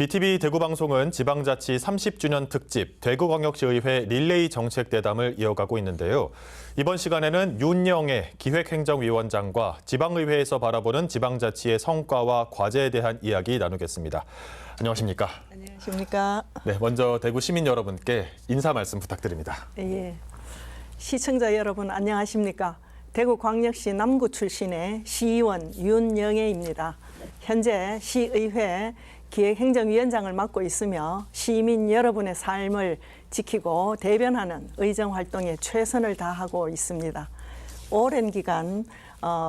BTV 대구방송은 지방자치 30주년 특집 대구광역시의회 릴레이 정책대담을 이어가고 있는데요. 이번 시간에는 윤영애 기획행정위원장과 지방의회에서 바라보는 지방자치의 성과와 과제에 대한 이야기 나누겠습니다. 안녕하십니까? 안녕하십니까? 네, 먼저 대구 시민 여러분께 인사 말씀 부탁드립니다. 예, 시청자 여러분 안녕하십니까? 대구광역시 남구 출신의 시의원 윤영애입니다. 현재 시의회 기획행정위원장을 맡고 있으며 시민 여러분의 삶을 지키고 대변하는 의정활동에 최선을 다하고 있습니다. 오랜 기간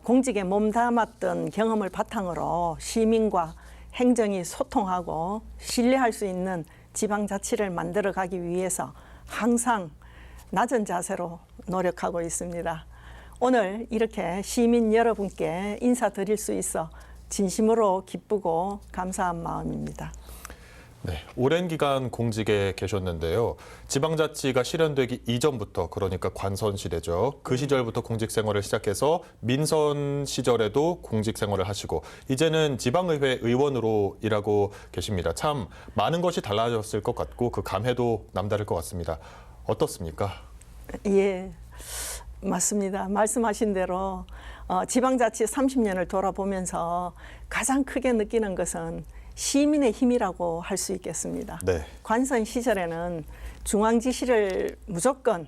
공직에 몸담았던 경험을 바탕으로 시민과 행정이 소통하고 신뢰할 수 있는 지방자치를 만들어가기 위해서 항상 낮은 자세로 노력하고 있습니다. 오늘 이렇게 시민 여러분께 인사드릴 수 있어 진심으로 기쁘고 감사한 마음입니다. 네, 오랜 기간 공직에 계셨는데요. 지방자치가 실현되기 이전부터, 그러니까 관선 시대죠. 그 시절부터 공직 생활을 시작해서 민선 시절에도 공직 생활을 하시고 이제는 지방의회 의원으로 일하고 계십니다. 참 많은 것이 달라졌을 것 같고 그 감회도 남다를 것 같습니다. 어떻습니까? 예, 맞습니다. 말씀하신 대로 지방자치 30년을 돌아보면서 가장 크게 느끼는 것은 시민의 힘이라고 할 수 있겠습니다. 네. 관선 시절에는 중앙 지시를 무조건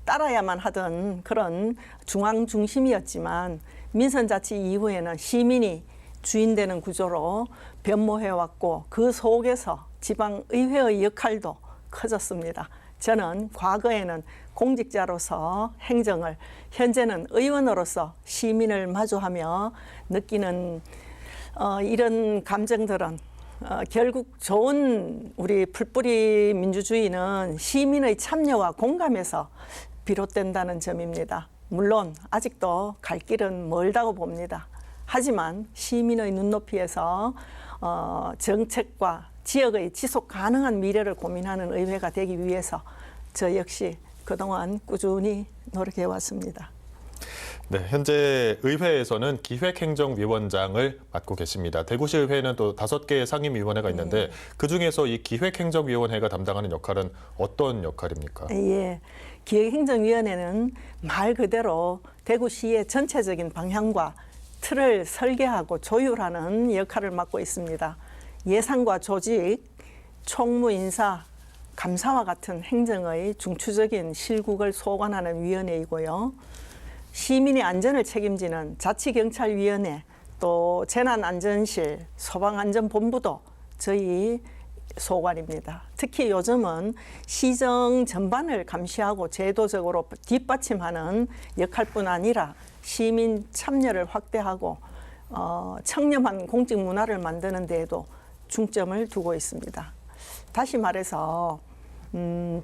따라야만 하던 그런 중앙 중심이었지만 민선자치 이후에는 시민이 주인 되는 구조로 변모해왔고 그 속에서 지방의회의 역할도 커졌습니다. 저는 과거에는 공직자로서 행정을, 현재는 의원으로서 시민을 마주하며 느끼는 이런 감정들은 결국 좋은 우리 풀뿌리 민주주의는 시민의 참여와 공감에서 비롯된다는 점입니다. 물론 아직도 갈 길은 멀다고 봅니다. 하지만 시민의 눈높이에서 정책과 지역의 지속 가능한 미래를 고민하는 의회가 되기 위해서 저 역시 그동안 꾸준히 노력해 왔습니다. 네, 현재 의회에서는 기획행정위원장을 맡고 계십니다. 대구시의회는 또 5개의 상임위원회가 있는데 그중에서 이 기획행정위원회가 담당하는 역할은 어떤 역할입니까? 예, 기획행정위원회는 말 그대로 대구시의 전체적인 방향과 틀을 설계하고 조율하는 역할을 맡고 있습니다. 예산과 조직, 총무 인사, 감사와 같은 행정의 중추적인 실국을 소관하는 위원회이고요. 시민의 안전을 책임지는 자치경찰위원회, 또 재난안전실, 소방안전본부도 저희 소관입니다. 특히 요즘은 시정 전반을 감시하고 제도적으로 뒷받침하는 역할뿐 아니라 시민 참여를 확대하고 청렴한 공직 문화를 만드는 데에도 중점을 두고 있습니다. 다시 말해서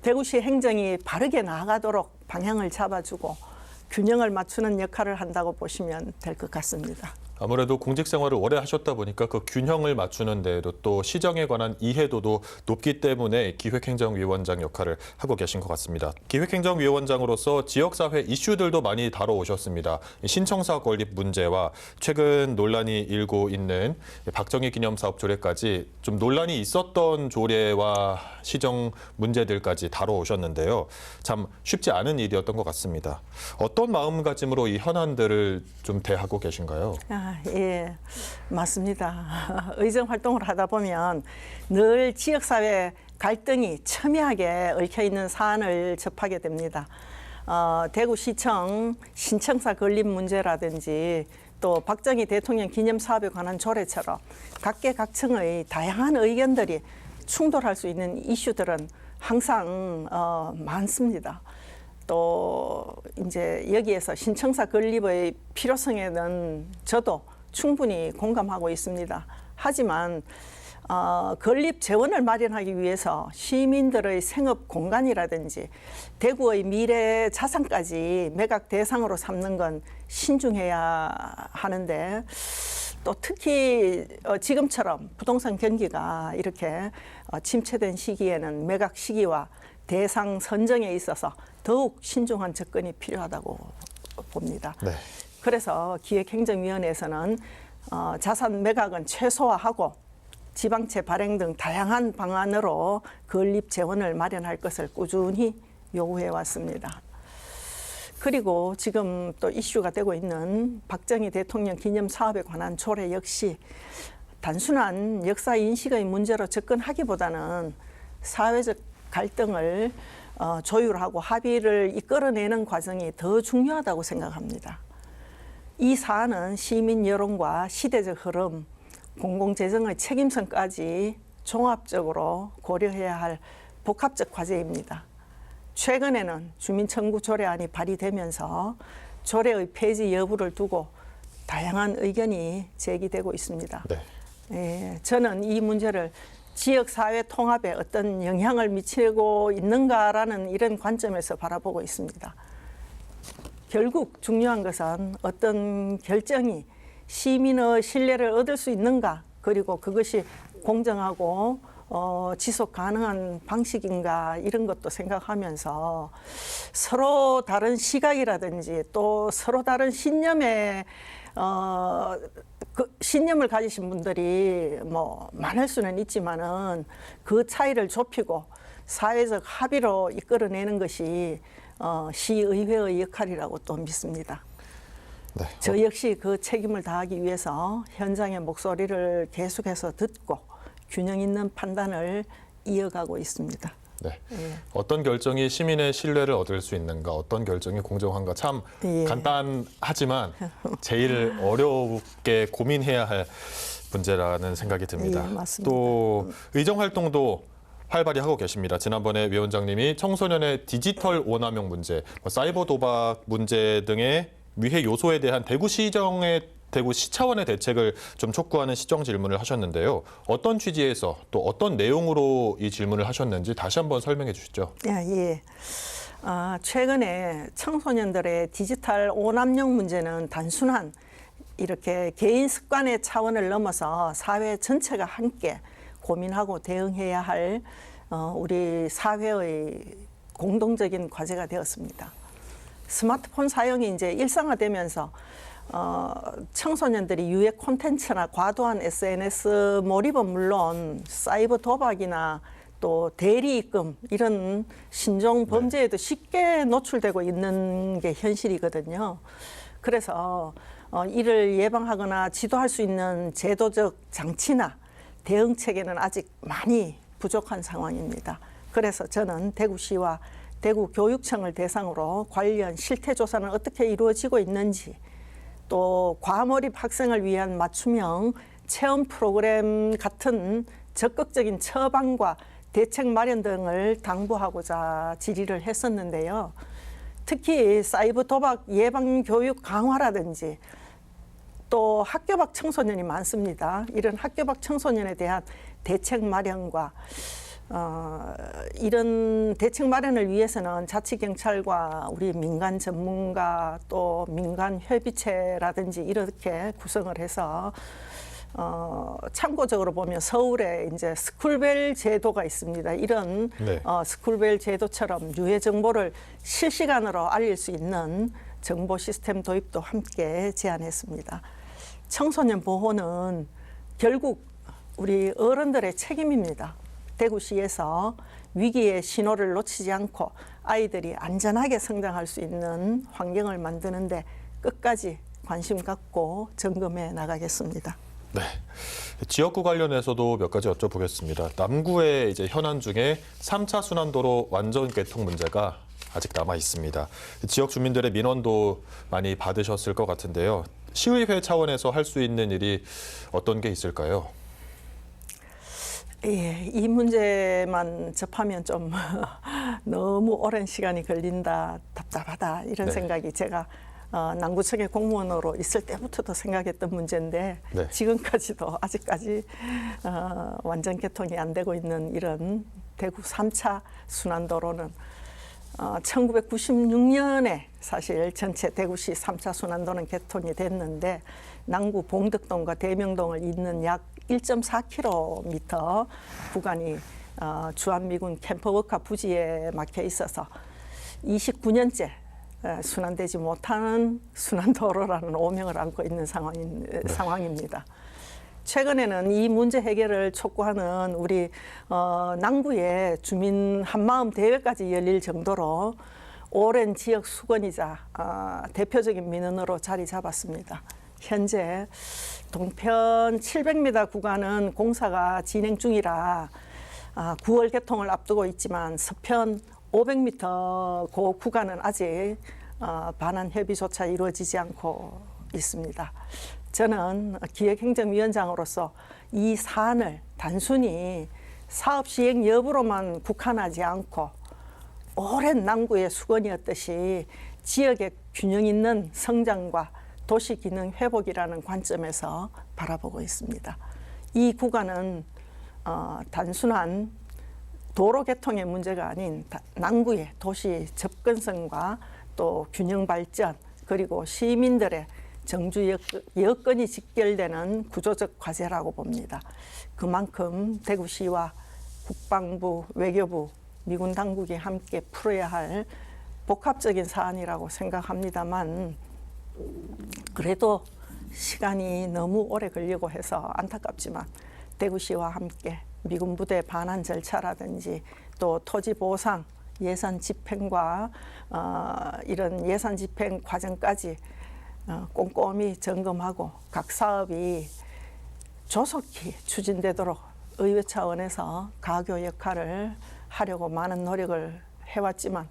대구시 행정이 바르게 나아가도록 방향을 잡아주고 균형을 맞추는 역할을 한다고 보시면 될 것 같습니다. 아무래도 공직 생활을 오래 하셨다 보니까 그 균형을 맞추는 데에도 또 시정에 관한 이해도도 높기 때문에 기획행정위원장 역할을 하고 계신 것 같습니다. 기획행정위원장으로서 지역사회 이슈들도 많이 다뤄오셨습니다. 신청사 건립 문제와 최근 논란이 일고 있는 박정희 기념사업 조례까지 좀 논란이 있었던 조례와 시정 문제들까지 다뤄오셨는데요. 참 쉽지 않은 일이었던 것 같습니다. 어떤 마음가짐으로 이 현안들을 좀 대하고 계신가요? 예, 맞습니다. 의정 활동을 하다 보면 늘 지역사회 갈등이 첨예하게 얽혀있는 사안을 접하게 됩니다. 대구시청 신청사 건립 문제라든지 또 박정희 대통령 기념사업에 관한 조례처럼 각계각층의 다양한 의견들이 충돌할 수 있는 이슈들은 항상 많습니다. 또 이제 여기에서 신청사 건립의 필요성에는 저도 충분히 공감하고 있습니다. 하지만 건립 재원을 마련하기 위해서 시민들의 생업 공간이라든지 대구의 미래 자산까지 매각 대상으로 삼는 건 신중해야 하는데 또 특히 지금처럼 부동산 경기가 이렇게 침체된 시기에는 매각 시기와 대상 선정에 있어서 더욱 신중한 접근이 필요하다고 봅니다. 네. 그래서 기획행정위원회에서는 자산 매각은 최소화하고 지방채 발행 등 다양한 방안으로 건립 재원을 마련할 것을 꾸준히 요구해 왔습니다. 그리고 지금 또 이슈가 되고 있는 박정희 대통령 기념 사업에 관한 조례 역시 단순한 역사 인식의 문제로 접근하기보다는 사회적 갈등을 조율하고 합의를 이끌어내는 과정이 더 중요하다고 생각합니다. 이 사안은 시민 여론과 시대적 흐름, 공공재정의 책임성까지 종합적으로 고려해야 할 복합적 과제입니다. 최근에는 주민청구 조례안이 발의되면서 조례의 폐지 여부를 두고 다양한 의견이 제기되고 있습니다. 네. 예, 저는 이 문제를 지역사회 통합에 어떤 영향을 미치고 있는가라는 이런 관점에서 바라보고 있습니다. 결국 중요한 것은 어떤 결정이 시민의 신뢰를 얻을 수 있는가, 그리고 그것이 공정하고 지속 가능한 방식인가, 이런 것도 생각하면서 서로 다른 시각이라든지 또 서로 다른 신념에 그 신념을 가지신 분들이 뭐 많을 수는 있지만은 그 차이를 좁히고 사회적 합의로 이끌어내는 것이 시의회의 역할이라고 또 믿습니다. 네. 저 역시 그 책임을 다하기 위해서 현장의 목소리를 계속해서 듣고 균형 있는 판단을 이어가고 있습니다. 네. 예. 어떤 결정이 시민의 신뢰를 얻을 수 있는가, 어떤 결정이 공정한가, 참 예. 간단하지만 제일 어렵게 고민해야 할 문제라는 생각이 듭니다. 예, 맞습니다. 또 의정 활동도 활발히 하고 계십니다. 지난번에 위원장님이 청소년의 디지털 오남용 문제, 사이버 도박 문제 등의 위해 요소에 대한 대구시 차원의 대책을 좀 촉구하는 시정 질문을 하셨는데요. 어떤 취지에서 또 어떤 내용으로 이 질문을 하셨는지 다시 한번 설명해 주시죠. 예. 최근에 청소년들의 디지털 오남용 문제는 단순한 이렇게 개인 습관의 차원을 넘어서 사회 전체가 함께 고민하고 대응해야 할 우리 사회의 공동적인 과제가 되었습니다. 스마트폰 사용이 이제 일상화되면서 청소년들이 유해 콘텐츠나 과도한 SNS 몰입은 물론 사이버 도박이나 또 대리 입금 이런 신종 범죄에도 쉽게 노출되고 있는 게 현실이거든요. 그래서 이를 예방하거나 지도할 수 있는 제도적 장치나 대응 체계는 아직 많이 부족한 상황입니다. 그래서 저는 대구시와 대구교육청을 대상으로 관련 실태 조사는 어떻게 이루어지고 있는지, 또 과몰입 학생을 위한 맞춤형 체험 프로그램 같은 적극적인 처방과 대책 마련 등을 당부하고자 질의를 했었는데요. 특히 사이버 도박 예방 교육 강화라든지 또 학교 밖 청소년이 많습니다. 이런 학교 밖 청소년에 대한 대책 마련과 이런 대책 마련을 위해서는 자치경찰과 우리 민간 전문가 또 민간 협의체라든지 이렇게 구성을 해서 참고적으로 보면 서울에 이제 스쿨벨 제도가 있습니다. 이런 네. 스쿨벨 제도처럼 유해 정보를 실시간으로 알릴 수 있는 정보 시스템 도입도 함께 제안했습니다. 청소년 보호는 결국 우리 어른들의 책임입니다. 대구시에서 위기의 신호를 놓치지 않고 아이들이 안전하게 성장할 수 있는 환경을 만드는데 끝까지 관심 갖고 점검해 나가겠습니다. 네. 지역구 관련해서도 몇 가지 여쭤보겠습니다. 남구의 이제 현안 중에 3차 순환도로 완전 개통 문제가 아직 남아 있습니다. 지역 주민들의 민원도 많이 받으셨을 것 같은데요. 시의회 차원에서 할 수 있는 일이 어떤 게 있을까요? 예, 이 문제만 접하면 좀 너무 오랜 시간이 걸린다, 답답하다 이런 네. 생각이 제가 남구청의 공무원으로 있을 때부터도 생각했던 문제인데 네. 지금까지도 아직까지 완전 개통이 안 되고 있는 이런 대구 3차 순환도로는 1996년에 사실 전체 대구시 3차 순환도는 개통이 됐는데 남구 봉덕동과 대명동을 잇는 약 1.4km 구간이 주한미군 캠프워카 부지에 막혀 있어서 29년째 순환되지 못하는 순환도로라는 오명을 안고 있는 상황입니다. 최근에는 이 문제 해결을 촉구하는 우리 남구의 주민 한마음 대회까지 열릴 정도로 오랜 지역 수건이자 대표적인 민원으로 자리 잡았습니다. 현재 동편 700m 구간은 공사가 진행 중이라 9월 개통을 앞두고 있지만 서편 500m 그 구간은 아직 반환 협의조차 이루어지지 않고 있습니다. 저는 기획행정위원장으로서 이 사안을 단순히 사업 시행 여부로만 국한하지 않고 오랜 남구의 수건이었듯이 지역의 균형 있는 성장과 도시 기능 회복이라는 관점에서 바라보고 있습니다. 이 구간은 단순한 도로 개통의 문제가 아닌 남구의 도시 접근성과 또 균형 발전 그리고 시민들의 정주 여건이 직결되는 구조적 과제라고 봅니다. 그만큼 대구시와 국방부, 외교부, 미군 당국이 함께 풀어야 할 복합적인 사안이라고 생각합니다만 그래도 시간이 너무 오래 걸리고 해서 안타깝지만 대구시와 함께 미군 부대 반환 절차라든지 또 토지 보상 예산 집행과 이런 예산 집행 과정까지 꼼꼼히 점검하고 각 사업이 조속히 추진되도록 의회 차원에서 가교 역할을 하려고 많은 노력을 해왔지만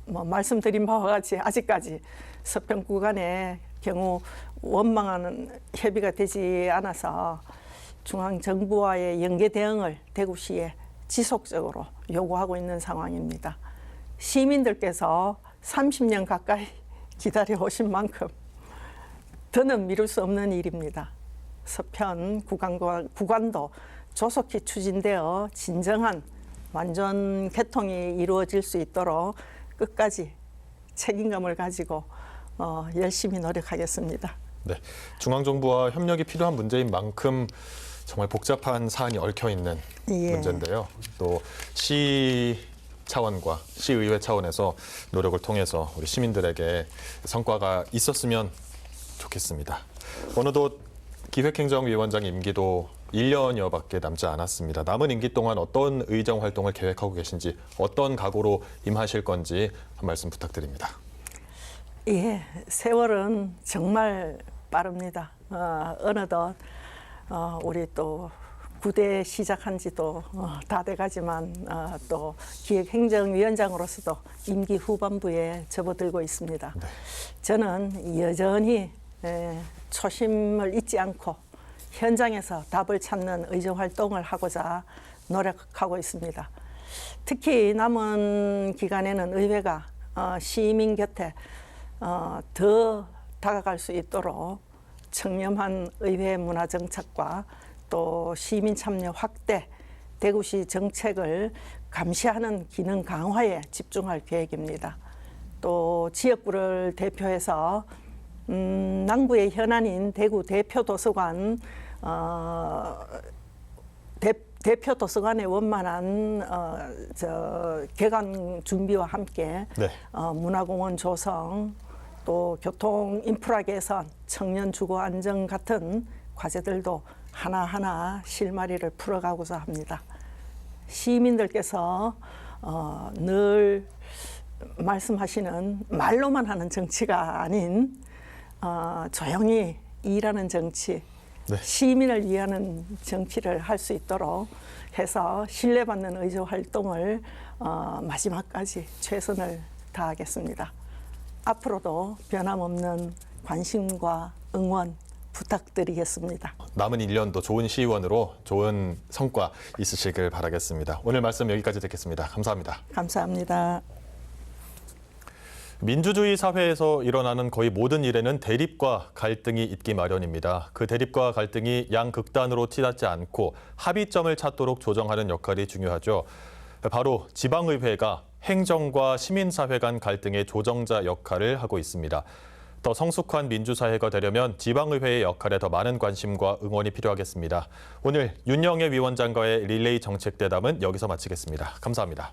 말씀드린 바와 같이 아직까지 서편 구간의 경우 원망하는 협의가 되지 않아서 중앙정부와의 연계 대응을 대구시에 지속적으로 요구하고 있는 상황입니다. 시민들께서 30년 가까이 기다려 오신 만큼 더는 미룰 수 없는 일입니다. 서편 구간도 조속히 추진되어 진정한 완전 개통이 이루어질 수 있도록 끝까지 책임감을 가지고 열심히 노력하겠습니다. 네, 중앙정부와 협력이 필요한 문제인 만큼 정말 복잡한 사안이 얽혀있는 문제인데요. 또 시 차원과 시의회 차원에서 노력을 통해서 우리 시민들에게 성과가 있었으면 좋겠습니다. 어느덧 기획행정위원장 임기도 1년여밖에 남지 않았습니다. 남은 임기 동안 어떤 의정 활동을 계획하고 계신지, 어떤 각오로 임하실 건지 한 말씀 부탁드립니다. 예, 세월은 정말 빠릅니다. 어느덧 우리 또 구대 시작한 지도 다 돼가지만 또 기획행정위원장으로서도 임기 후반부에 접어들고 있습니다. 네. 저는 여전히 초심을 잊지 않고 현장에서 답을 찾는 의정 활동을 하고자 노력하고 있습니다. 특히 남은 기간에는 의회가 시민 곁에 더 다가갈 수 있도록 청렴한 의회 문화 정착과 또 시민 참여 확대, 대구시 정책을 감시하는 기능 강화에 집중할 계획입니다. 또 지역구를 대표해서 남구의 현안인 대구 대표도서관 대표 도서관의 원만한 개관 준비와 함께 네. 문화공원 조성, 또 교통 인프라 개선, 청년 주거 안정 같은 과제들도 하나하나 실마리를 풀어가고자 합니다. 시민들께서 늘 말씀하시는 말로만 하는 정치가 아닌 조용히 일하는 정치, 네. 시민을 위하는 정치를 할 수 있도록 해서 신뢰받는 의정 활동을 마지막까지 최선을 다하겠습니다. 앞으로도 변함없는 관심과 응원 부탁드리겠습니다. 남은 1년도 좋은 시의원으로 좋은 성과 있으시길 바라겠습니다. 오늘 말씀 여기까지 듣겠습니다. 감사합니다. 감사합니다. 민주주의 사회에서 일어나는 거의 모든 일에는 대립과 갈등이 있기 마련입니다. 그 대립과 갈등이 양극단으로 치닫지 않고 합의점을 찾도록 조정하는 역할이 중요하죠. 바로 지방의회가 행정과 시민사회 간 갈등의 조정자 역할을 하고 있습니다. 더 성숙한 민주사회가 되려면 지방의회의 역할에 더 많은 관심과 응원이 필요하겠습니다. 오늘 윤영애 위원장과의 릴레이 정책대담은 여기서 마치겠습니다. 감사합니다.